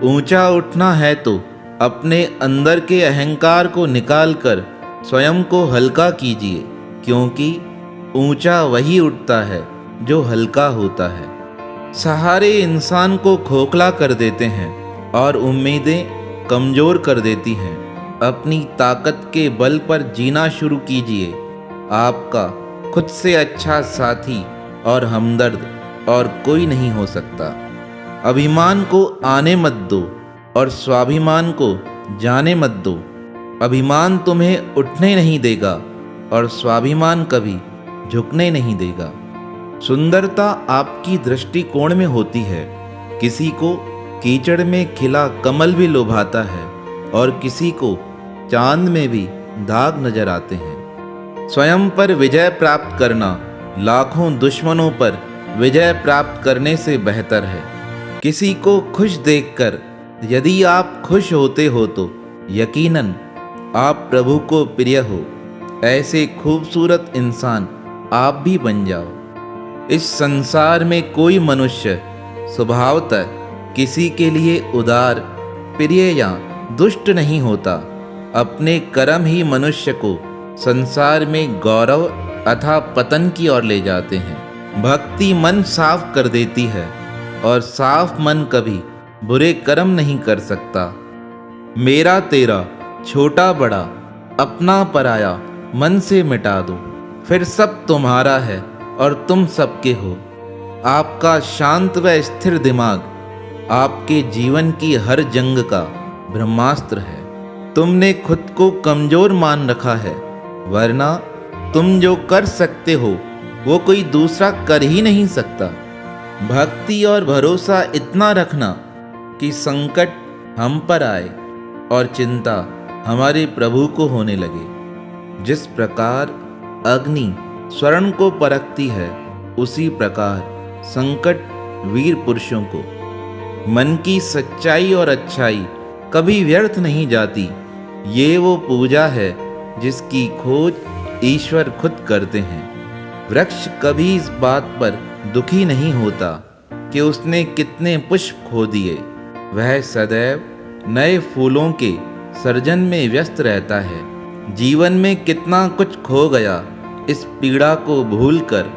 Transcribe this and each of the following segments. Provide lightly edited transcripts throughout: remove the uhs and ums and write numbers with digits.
ऊंचा उठना है तो अपने अंदर के अहंकार को निकालकर स्वयं को हल्का कीजिए, क्योंकि ऊंचा वही उठता है जो हल्का होता है। सहारे इंसान को खोखला कर देते हैं और उम्मीदें कमज़ोर कर देती हैं। अपनी ताकत के बल पर जीना शुरू कीजिए। आपका खुद से अच्छा साथी और हमदर्द और कोई नहीं हो सकता। अभिमान को आने मत दो और स्वाभिमान को जाने मत दो। अभिमान तुम्हें उठने नहीं देगा और स्वाभिमान कभी झुकने नहीं देगा। सुंदरता आपकी दृष्टिकोण में होती है। किसी को कीचड़ में खिला कमल भी लुभाता है और किसी को चांद में भी दाग नजर आते हैं। स्वयं पर विजय प्राप्त करना लाखों दुश्मनों पर विजय प्राप्त करने से बेहतर है। किसी को खुश देखकर यदि आप खुश होते हो तो यकीनन आप प्रभु को प्रिय हो। ऐसे खूबसूरत इंसान आप भी बन जाओ। इस संसार में कोई मनुष्य स्वभावतः किसी के लिए उदार, प्रिय या दुष्ट नहीं होता। अपने कर्म ही मनुष्य को संसार में गौरव अथवा पतन की ओर ले जाते हैं। भक्ति मन साफ कर देती है और साफ मन कभी बुरे कर्म नहीं कर सकता। मेरा तेरा, छोटा बड़ा, अपना पराया मन से मिटा दो, फिर सब तुम्हारा है और तुम सबके हो। आपका शांत व स्थिर दिमाग आपके जीवन की हर जंग का ब्रह्मास्त्र है। तुमने खुद को कमजोर मान रखा है, वरना तुम जो कर सकते हो वो कोई दूसरा कर ही नहीं सकता। भक्ति और भरोसा इतना रखना कि संकट हम पर आए और चिंता हमारे प्रभु को होने लगे। जिस प्रकार अग्नि स्वर्ण को परखती है, उसी प्रकार संकट वीर पुरुषों को। मन की सच्चाई और अच्छाई कभी व्यर्थ नहीं जाती। ये वो पूजा है जिसकी खोज ईश्वर खुद करते हैं। वृक्ष कभी इस बात पर दुखी नहीं होता कि उसने कितने पुष्प खो दिए। वह सदैव नए फूलों के सर्जन में व्यस्त रहता है। जीवन में कितना कुछ खो गया, इस पीड़ा को भूलकर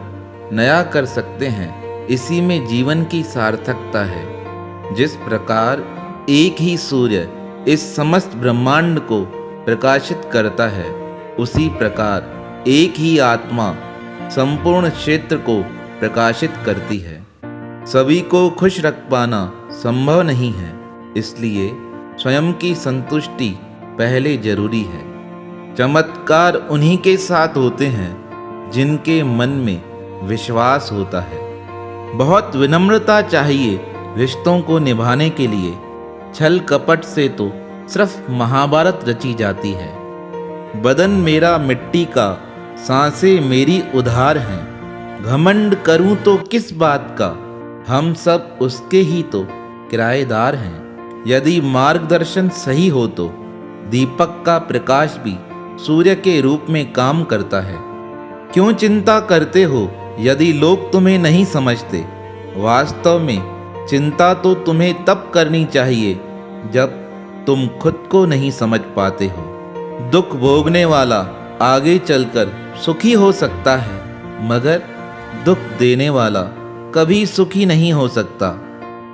नया कर सकते हैं। इसी में जीवन की सार्थकता है। जिस प्रकार एक ही सूर्य इस समस्त ब्रह्मांड को प्रकाशित करता है, उसी प्रकार एक ही आत्मा संपूर्ण क्षेत्र को प्रकाशित करती है। सभी को खुश रख पाना संभव नहीं है, इसलिए स्वयं की संतुष्टि पहले जरूरी है। चमत्कार उन्हीं के साथ होते हैं जिनके मन में विश्वास होता है। बहुत विनम्रता चाहिए रिश्तों को निभाने के लिए। छल कपट से तो सिर्फ महाभारत रची जाती है। बदन मेरा मिट्टी का, सांसें मेरी उधार हैं। घमंड करूं तो किस बात का, हम सब उसके ही तो किराएदार हैं। यदि मार्गदर्शन सही हो तो दीपक का प्रकाश भी सूर्य के रूप में काम करता है। क्यों चिंता करते हो यदि लोग तुम्हें नहीं समझते? वास्तव में चिंता तो तुम्हें तब करनी चाहिए जब तुम खुद को नहीं समझ पाते हो। दुख भोगने वाला आगे चलकर सुखी हो सकता है, मगर दुख देने वाला कभी सुखी नहीं हो सकता।